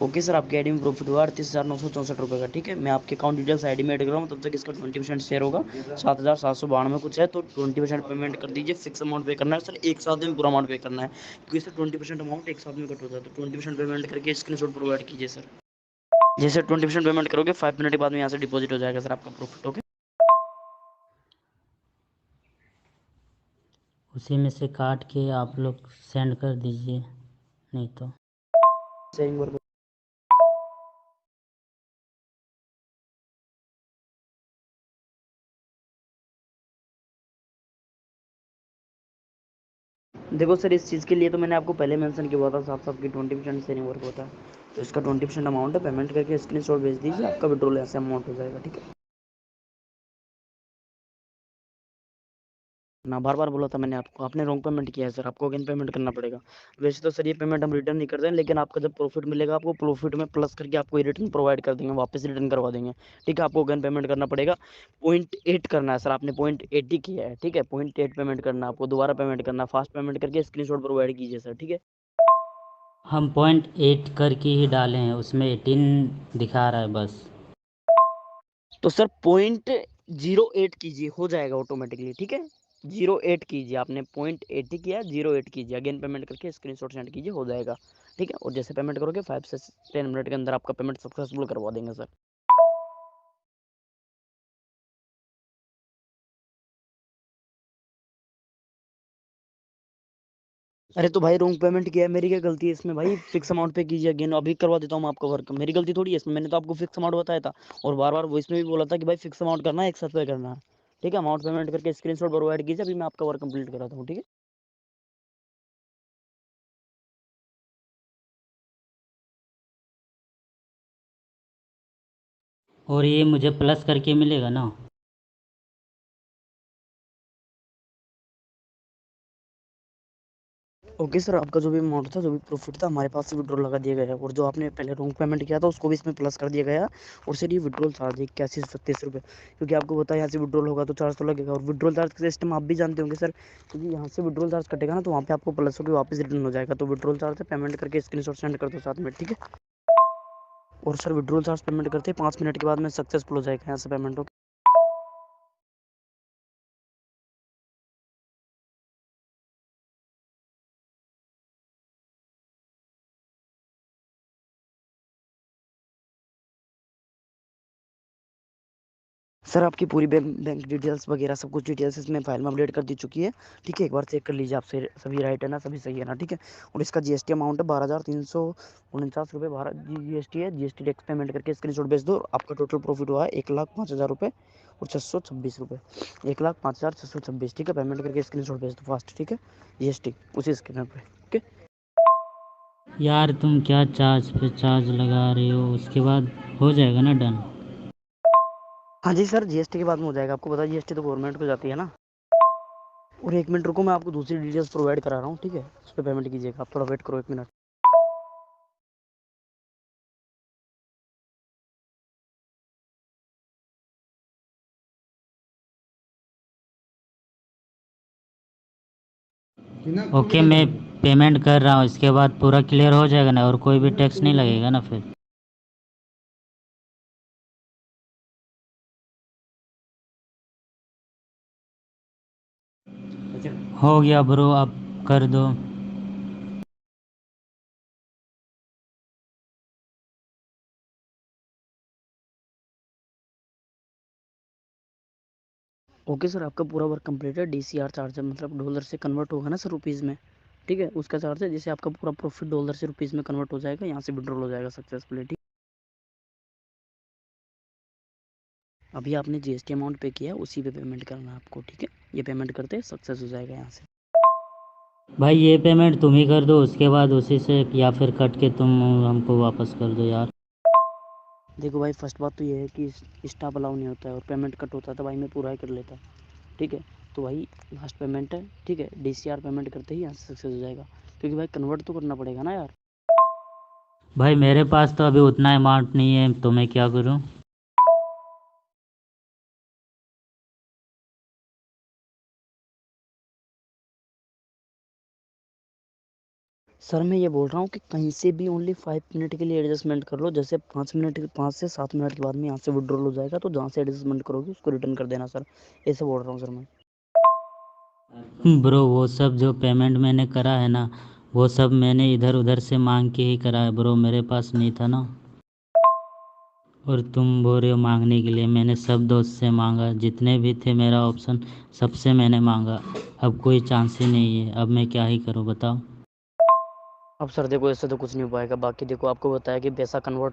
Okay sir, आपकी ID में profit हुआ 38,964 रुपये का। ठीक है, मैं आपके अकाउंट डिटेल्स आईडी में ऐड कर रहा हूँ, तब तक इसका 20% शेयर होगा। 7,792 कुछ है, तो 20% पेमेंट कर दीजिए। फिक्स अमाउंट पे करना है सर, एक साथ में पूरा अमाउंट पे करना है, क्योंकि सर 20% अमाउंट एक साथ में कट होता है। तो 20% पेमेंट करके स्क्रीनशॉट प्रोवाइड कीजिए सर। जैसे 20% पेमेंट करोगे 5 मिनट के बाद में यहाँ से डिपॉजिट हो जाएगा सर आपका प्रॉफिट। ओके, उसी में से काट के आप लोग सेंड कर दीजिए, नहीं तो। Sharing work. देखो सर, इस चीज़ के लिए तो मैंने आपको पहले मेंशन किया हुआ था, साथ साथ की 20% शेयरिंग वर्क होता है। तो इसका 20% अमाउंट है, पेमेंट करके स्क्रीनशॉट भेज दीजिए, आपका विड्रॉल ऐसे अमाउंट हो जाएगा। ठीक है ना, बार बार बोला था मैंने आपको, आपने रॉन्ग पेमेंट किया है सर, आपको अगेन पेमेंट करना पड़ेगा। वैसे तो सर ये पेमेंट हम रिटर्न नहीं करते हैं, लेकिन आपका जब प्रॉफिट मिलेगा आपको प्रॉफिट में प्लस करके आपको ये रिटर्न प्रोवाइड कर देंगे, वापस रिटर्न करवा देंगे। ठीक है, आपको अगेन पेमेंट करना पड़ेगा। 0.8 करना है सर, आपने 0.80 किया है। ठीक है, 0.8 पेमेंट करना है आपको, दोबारा पेमेंट करना, फास्ट पेमेंट करके स्क्रीन प्रोवाइड कीजिए सर। ठीक है, हम 0.8 करके ही डाले हैं, उसमें 18 दिखा रहा है बस। तो सर 0.08 कीजिए, हो जाएगा ऑटोमेटिकली। ठीक है, 0.8 कीजिए, आपने 0.80 किया, 0.8 कीजिए, अगेन पेमेंट करके स्क्रीनशॉट सेंड कीजिए, हो जाएगा। ठीक है, और जैसे पेमेंट करोगे 5 से 10 मिनट के अंदर आपका पेमेंट सक्सेसफुल करवा देंगे सर। अरे तो भाई रॉन्ग पेमेंट किया है, मेरी क्या गलती है इसमें भाई? फिक्स अमाउंट पे कीजिए, अगेन अभी करवा देता हूँ मैं आपका वर्क, मेरी गलती थोड़ी है इसमें, मैंने तो आपको फिक्स अमाउंट बताया था। और बार बार वॉइस में भी बोला था कि भाई फिक्स अमाउंट करना है, एक साथ पे करना है। ठीक है, अमाउंट पेमेंट करके स्क्रीनशॉट प्रोवाइड कीजिए, अभी मैं आपका वर्क कंप्लीट कराता हूँ। ठीक है, और ये मुझे प्लस करके मिलेगा ना? ओके सर, आपका जो भी अमाउंट था, जो भी प्रॉफिट था, हमारे पास से विड्रॉल लगा दिया गया है, और जो आपने पहले रॉन्ग पेमेंट किया था उसको भी इसमें प्लस कर दिया गया। और सर ये विड्रॉल चार्ज है 81 से 37 रुपये, क्योंकि आपको पता है यहाँ से विड्रॉल होगा तो चार्ज तो लगेगा, और विड्रॉल चार्ज का सिस्टम आप भी जानते होंगे सर, क्योंकि यहाँ से विड्रॉल चार्ज कटेगा ना तो वहाँ पे आपको प्लस होकर वापस रिटर्न हो जाएगा। तो विड्रॉल चार्ज है, पेमेंट करके स्क्रीनशॉट सेंड कर दो साथ में। ठीक है, और सर विड्रॉल चार्ज पेमेंट करते 5 मिनट के बाद में सक्सेसफुल हो जाएगा यहाँ से पेमेंट। ओके, सर आपकी पूरी बैंक डिटेल्स वगैरह सब कुछ डिटेल्स इसमें फाइल में अपडेट कर दी चुकी है। ठीक है, एक बार चेक कर लीजिए, आप सभी राइट है ना, सभी सही है ना? ठीक है, और इसका जीएसटी अमाउंट है 12,349 रुपये। 12 जीएसटी है, जीएसटी टैक्स पेमेंट करके स्क्रीनशॉट भेज दो। आपका टोटल प्रॉफिट हुआ है 1,05,000 रुपये और 626 रुपये, 1,05,626। ठीक है, पेमेंट करके स्क्रीनशॉट भेज दो फास्ट। ठीक है, जीएसटी उसी स्कैनर पे। ओके, यार तुम क्या चार्ज पे चार्ज लगा रहे हो, उसके बाद हो जाएगा ना डन? हाँ जी सर, जीएसटी के बाद में हो जाएगा, आपको पता है जीएसटी तो गवर्नमेंट को जाती है ना। और एक मिनट रुको, मैं आपको दूसरी डिटेल्स प्रोवाइड करा रहा हूँ। ठीक है, उस पर पेमेंट कीजिएगा, आप थोड़ा वेट करो 1 मिनट। ओके, मैं पेमेंट कर रहा हूँ, इसके बाद पूरा क्लियर हो जाएगा ना, और कोई भी टैक्स नहीं लगेगा ना फिर? हो गया ब्रो, अब कर दो। ओके सर, आपका पूरा वर्क कंप्लीट है। डीसीआर चार्ज है, मतलब डॉलर से कन्वर्ट होगा ना सर रुपीज़ में। ठीक है, उसका चार्ज है, जिससे आपका पूरा प्रॉफिट डॉलर से रुपीज़ में कन्वर्ट हो जाएगा, यहाँ से विड्रॉल हो जाएगा सक्सेसफुली। ठीक, अभी आपने जीएसटी अमाउंट पे किया है, उसी पे पेमेंट करना है आपको, ठीक है। ये पेमेंट करते सक्सेस हो जाएगा यहाँ से। भाई ये पेमेंट तुम ही कर दो, उसके बाद उसी से या फिर कट के तुम हमको वापस कर दो यार। देखो भाई, फर्स्ट बात तो ये है कि स्टाफ अलाउ नहीं होता है और पेमेंट कट होता है तो भाई मैं पूरा ही कर लेता, ठीक है। तो भाई लास्ट पेमेंट है, ठीक है, डीसीआर पेमेंट करते ही यहाँ से सक्सेस हो जाएगा, क्योंकि भाई कन्वर्ट तो करना पड़ेगा ना यार। भाई मेरे पास तो अभी उतना अमाउंट नहीं है, तो मैं क्या करूँ? सर मैं ये बोल रहा हूँ कि कहीं से भी ओनली 5 मिनट के लिए एडजस्टमेंट कर लो, जैसे 5 से 7 मिनट के बाद में यहाँ से विड्रॉल हो जाएगा, तो जहाँ से एडजस्टमेंट करोगे उसको रिटर्न कर देना सर, ऐसे बोल रहा हूँ सर मैं। ब्रो वो सब जो पेमेंट मैंने करा है ना, वो सब मैंने इधर उधर से मांग के ही करा है ब्रो, मेरे पास नहीं था ना। और तुम बोल रहे हो मांगने के लिए, मैंने सब दोस्त से मांगा, जितने भी थे मेरा ऑप्शन सबसे मैंने मांगा। अब कोई चांस ही नहीं है, अब मैं क्या ही करूँ बताओ। अब सर देखो, ऐसे तो कुछ नहीं हो पाएगा, बाकी देखो आपको बताया कि पैसा कन्वर्ट